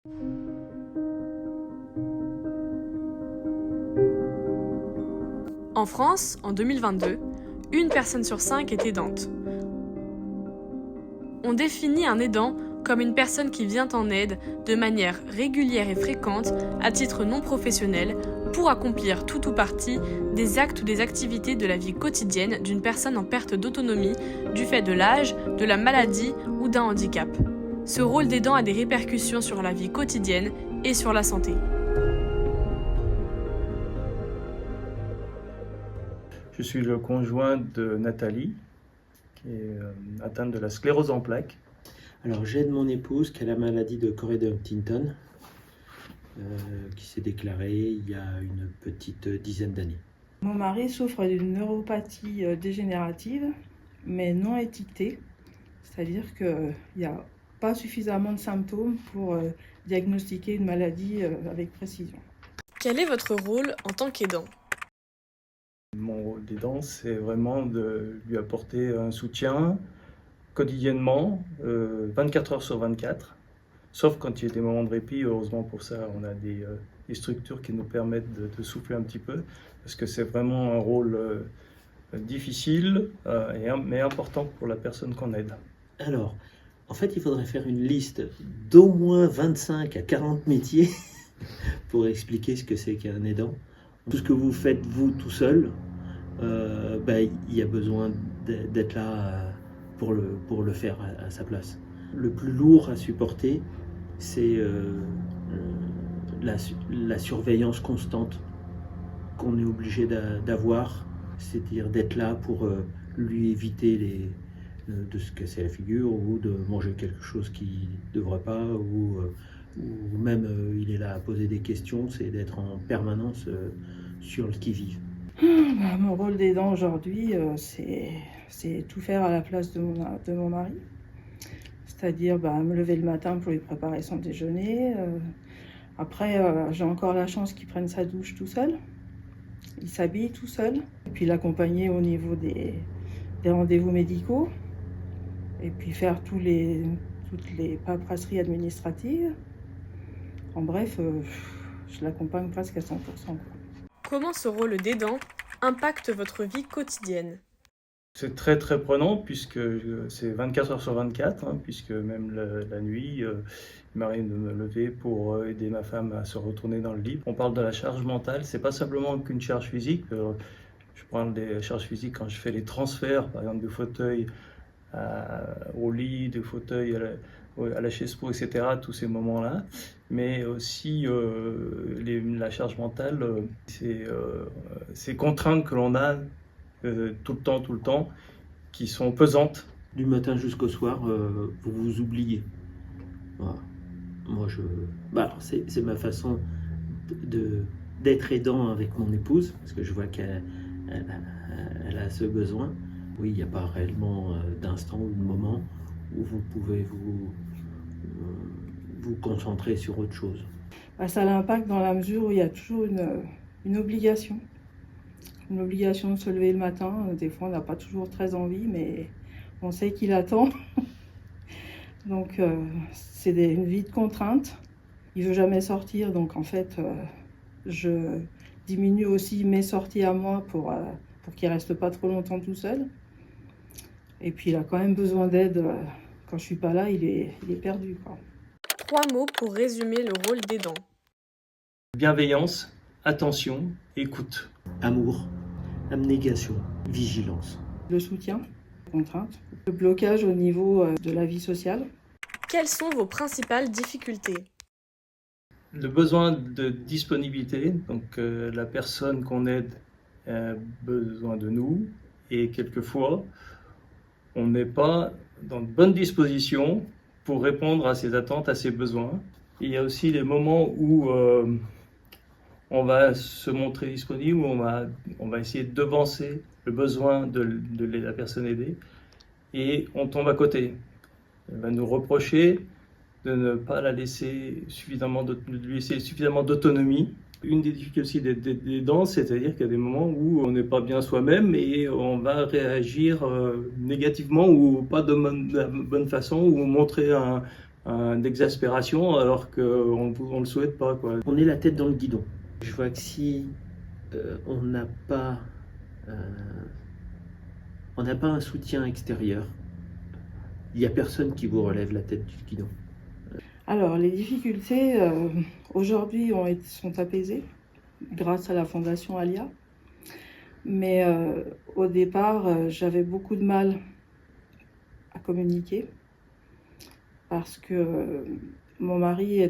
En France, en 2022, une personne sur 5 est aidante. On définit un aidant comme une personne qui vient en aide de manière régulière et fréquente, à titre non professionnel, pour accomplir tout ou partie des actes ou des activités de la vie quotidienne d'une personne en perte d'autonomie du fait de l'âge, de la maladie ou d'un handicap. Ce rôle d'aidant a des répercussions sur la vie quotidienne et sur la santé. Je suis le conjoint de Nathalie, qui est atteinte de la sclérose en plaques. Alors j'aide mon épouse qui a la maladie de Corey de Huntington, qui s'est déclarée il y a une petite dizaine d'années. Mon mari souffre d'une neuropathie dégénérative, mais non étiquetée, c'est-à-dire qu'il n'y a pas suffisamment de symptômes pour diagnostiquer une maladie avec précision. Quel est votre rôle en tant qu'aidant ? Mon rôle d'aidant, c'est vraiment de lui apporter un soutien quotidiennement, 24 heures sur 24, sauf quand il y a des moments de répit. Heureusement pour ça, on a des structures qui nous permettent de souffler un petit peu, parce que c'est vraiment un rôle difficile, mais important pour la personne qu'on aide. Alors, en fait, il faudrait faire une liste d'au moins 25 à 40 métiers pour expliquer ce que c'est qu'un aidant. Tout ce que vous faites, vous, tout seul, il y a besoin d'être là pour le faire à sa place. Le plus lourd à supporter, c'est la surveillance constante qu'on est obligé d'avoir, c'est-à-dire d'être là pour lui éviter de se casser la figure ou de manger quelque chose qu'il ne devrait pas, ou même il est là à poser des questions, c'est d'être en permanence sur le qui-vive. Mon rôle d'aidant aujourd'hui, c'est tout faire à la place de mon mari. C'est-à-dire me lever le matin pour lui préparer son déjeuner. Après, j'ai encore la chance qu'il prenne sa douche tout seul. Il s'habille tout seul. Et puis l'accompagner au niveau des rendez-vous médicaux. Et puis faire toutes les paperasseries administratives. En bref, je l'accompagne presque à 100%. Comment ce rôle d'aidant impacte votre vie quotidienne ? C'est très très prenant, puisque c'est 24 heures sur 24, puisque même la nuit, il m'arrive de me lever pour aider ma femme à se retourner dans le lit. On parle de la charge mentale, c'est pas simplement qu'une charge physique. Je prends des charges physiques quand je fais les transferts, par exemple, du fauteuil au lit, du fauteuil à la chaise pour, etc., tous ces moments-là. Mais aussi la charge mentale, c'est ces contraintes que l'on a tout le temps, qui sont pesantes. Du matin jusqu'au soir, vous vous oubliez. Voilà. Moi, c'est ma façon d'être aidant avec mon épouse, parce que je vois qu'elle a ce besoin. Oui, il n'y a pas réellement d'instant ou de moment où vous pouvez vous concentrer sur autre chose. Ça l'impacte dans la mesure où il y a toujours une obligation. Une obligation de se lever le matin. Des fois, on n'a pas toujours très envie, mais on sait qu'il attend. Donc, c'est une vie de contrainte. Il ne veut jamais sortir, donc en fait, je diminue aussi mes sorties à moi pour qu'il ne reste pas trop longtemps tout seul. Et puis, il a quand même besoin d'aide. Quand je ne suis pas là, il est perdu, quoi. 3 mots pour résumer le rôle d'aidant. Bienveillance, attention, écoute. Amour, abnégation, vigilance. Le soutien, contrainte, le blocage au niveau de la vie sociale. Quelles sont vos principales difficultés ? Le besoin de disponibilité, donc la personne qu'on aide a besoin de nous, et quelquefois, on n'est pas dans de bonnes dispositions pour répondre à ses attentes, à ses besoins. Il y a aussi les moments où on va se montrer disponible, où on va essayer de devancer le besoin de la personne aidée, et on tombe à côté. Elle va nous reprocher de ne pas la laisser de lui laisser suffisamment d'autonomie. Une des difficultés aussi des dents, c'est-à-dire qu'il y a des moments où on n'est pas bien soi-même et on va réagir négativement ou pas de la bonne façon, ou montrer d'exaspération alors qu'on ne le souhaite pas, quoi. On est la tête dans le guidon. Je vois que si on n'a pas un soutien extérieur, il n'y a personne qui vous relève la tête du guidon. Alors, les difficultés aujourd'hui sont apaisées grâce à la Fondation Alia. Mais au départ, j'avais beaucoup de mal à communiquer parce que mon mari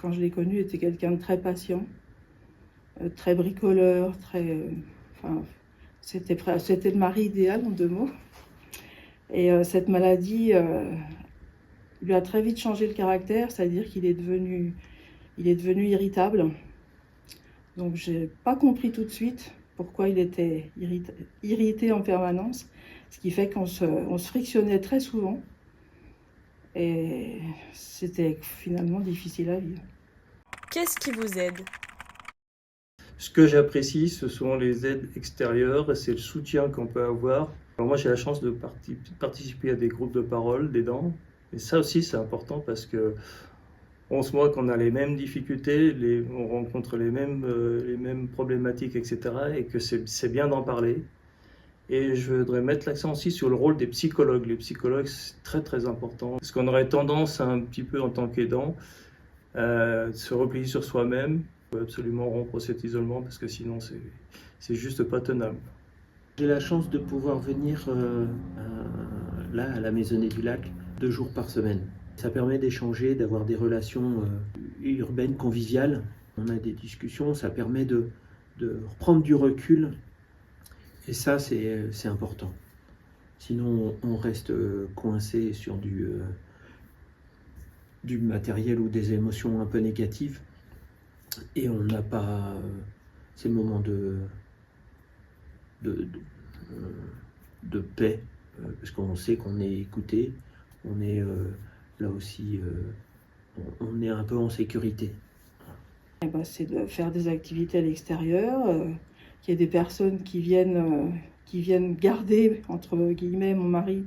quand je l'ai connu, était quelqu'un de très patient, très bricoleur, c'était le mari idéal en 2 mots. Et cette maladie lui a très vite changé le caractère, c'est-à-dire qu'il est devenu irritable. Donc j'ai pas compris tout de suite pourquoi il était irrité en permanence, ce qui fait qu'on se frictionnait très souvent et c'était finalement difficile à vivre. Qu'est-ce qui vous aide? Ce que j'apprécie, ce sont les aides extérieures, c'est le soutien qu'on peut avoir. Alors moi, j'ai la chance de participer à des groupes de parole d'aidants. Et ça aussi, c'est important parce que on se voit qu'on a les mêmes difficultés, on rencontre les mêmes problématiques, etc. Et que c'est bien d'en parler. Et je voudrais mettre l'accent aussi sur le rôle des psychologues. Les psychologues, c'est très très important. Parce qu'on aurait tendance un petit peu en tant qu'aidant, se replier sur soi-même. Il faut absolument rompre cet isolement parce que sinon c'est juste pas tenable. J'ai la chance de pouvoir venir là à la Maisonnée du Lac 2 jours par semaine. Ça permet d'échanger, d'avoir des relations urbaines, conviviales. On a des discussions, ça permet de reprendre du recul. Et ça, c'est important. Sinon, on reste coincé sur du matériel ou des émotions un peu négatives. Et on n'a pas ces moments de paix, parce qu'on sait qu'on est écouté, on est là aussi, on est un peu en sécurité. C'est de faire des activités à l'extérieur, qu'il y ait des personnes qui viennent garder, entre guillemets, mon mari,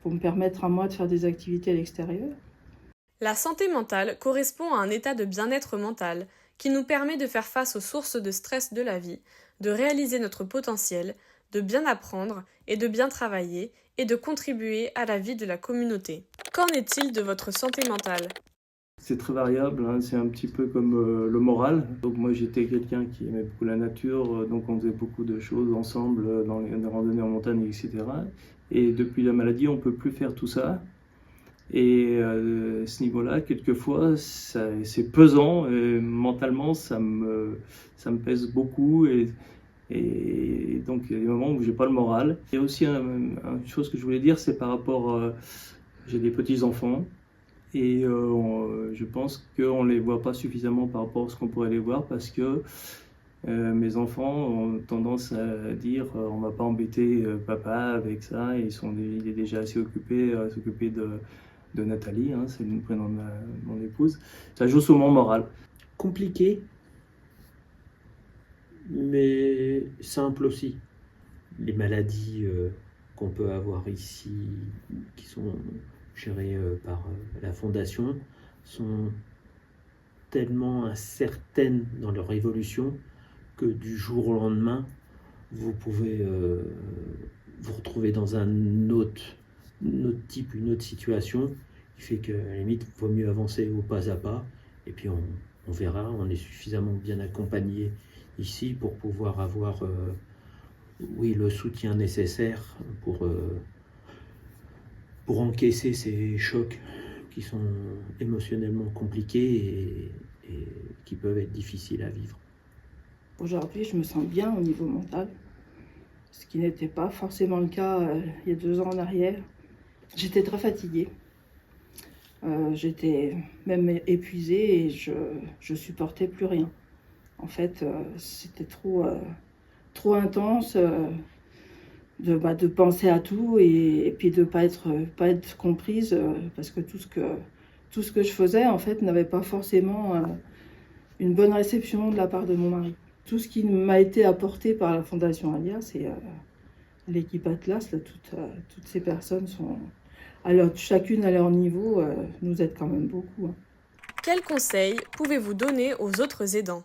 pour me permettre à moi de faire des activités à l'extérieur. La santé mentale correspond à un état de bien-être mental qui nous permet de faire face aux sources de stress de la vie, de réaliser notre potentiel, de bien apprendre et de bien travailler et de contribuer à la vie de la communauté. Qu'en est-il de votre santé mentale ? C'est très variable, hein. C'est un petit peu comme le moral. Donc moi j'étais quelqu'un qui aimait beaucoup la nature, donc on faisait beaucoup de choses ensemble dans les randonnées en montagne, etc. Et depuis la maladie, on ne peut plus faire tout ça. Et ce niveau-là, quelquefois, c'est pesant. Et mentalement, ça me pèse beaucoup. Et donc, il y a des moments où j'ai pas le moral. Il y a aussi une chose que je voulais dire, c'est par rapport... j'ai des petits-enfants. Et je pense qu'on ne les voit pas suffisamment par rapport à ce qu'on pourrait les voir parce que mes enfants ont tendance à dire on ne va pas embêter papa avec ça. Il est déjà assez occupé à s'occuper de Nathalie, hein, c'est le prénom de mon épouse. Ça joue sur mon moral. Compliqué, mais simple aussi. Les maladies qu'on peut avoir ici, qui sont gérées par la Fondation, sont tellement incertaines dans leur évolution que du jour au lendemain, vous pouvez vous retrouver dans un autre type, une autre situation, qui fait qu'à la limite, il vaut mieux avancer au pas à pas, et puis on verra, on est suffisamment bien accompagné ici pour pouvoir avoir le soutien nécessaire pour encaisser ces chocs qui sont émotionnellement compliqués et qui peuvent être difficiles à vivre. Aujourd'hui, je me sens bien au niveau mental, ce qui n'était pas forcément le cas il y a 2 ans en arrière. J'étais très fatiguée, j'étais même épuisée et je supportais plus rien. En fait, c'était trop intense de penser à tout et puis de pas être comprise parce que tout ce que je faisais en fait n'avait pas forcément une bonne réception de la part de mon mari. Tout ce qui m'a été apporté par la Fondation Alia, c'est l'équipe Atlas. Là, toutes ces personnes sont alors chacune à leur niveau, nous aident quand même beaucoup. Quels conseils pouvez-vous donner aux autres aidants ?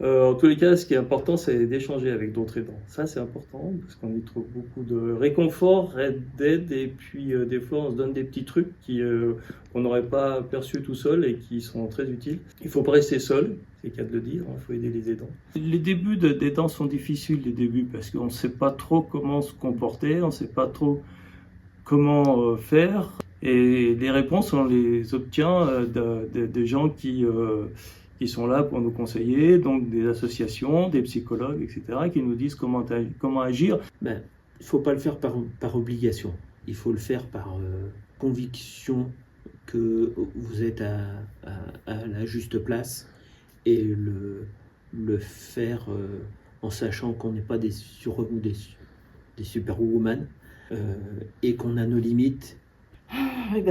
En tous les cas, ce qui est important, c'est d'échanger avec d'autres aidants. Ça, c'est important parce qu'on y trouve beaucoup de réconfort, d'aide, et puis des fois, on se donne des petits trucs qu'on n'aurait pas perçus tout seul et qui sont très utiles. Il ne faut pas rester seul, c'est le cas de le dire, il faut aider les aidants. Les débuts d'aidants sont difficiles, les débuts, parce qu'on ne sait pas trop comment se comporter, on ne sait pas trop comment faire. Et les réponses, on les obtient de gens qui sont là pour nous conseiller, donc des associations, des psychologues, etc., qui nous disent comment agir. Il ne faut pas le faire par obligation. Il faut le faire par conviction que vous êtes à la juste place et le faire en sachant qu'on n'est pas des surhommes ou des superwoman et qu'on a nos limites.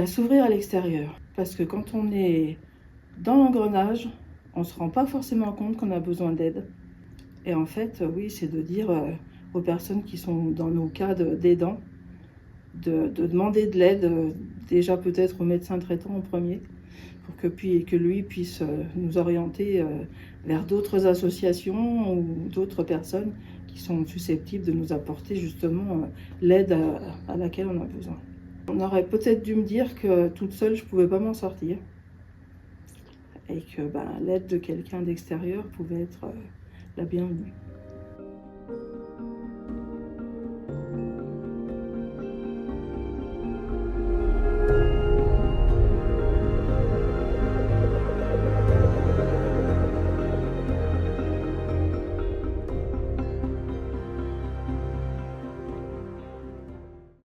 S'ouvrir à l'extérieur. Parce que quand on est dans l'engrenage, on ne se rend pas forcément compte qu'on a besoin d'aide. Et en fait, oui, c'est de dire aux personnes qui sont dans nos cas d'aidants, de demander de l'aide, déjà peut-être au médecin traitant en premier, pour que lui puisse nous orienter vers d'autres associations ou d'autres personnes qui sont susceptibles de nous apporter justement l'aide à laquelle on a besoin. On aurait peut-être dû me dire que toute seule, je ne pouvais pas m'en sortir. Et que l'aide de quelqu'un d'extérieur pouvait être la bienvenue.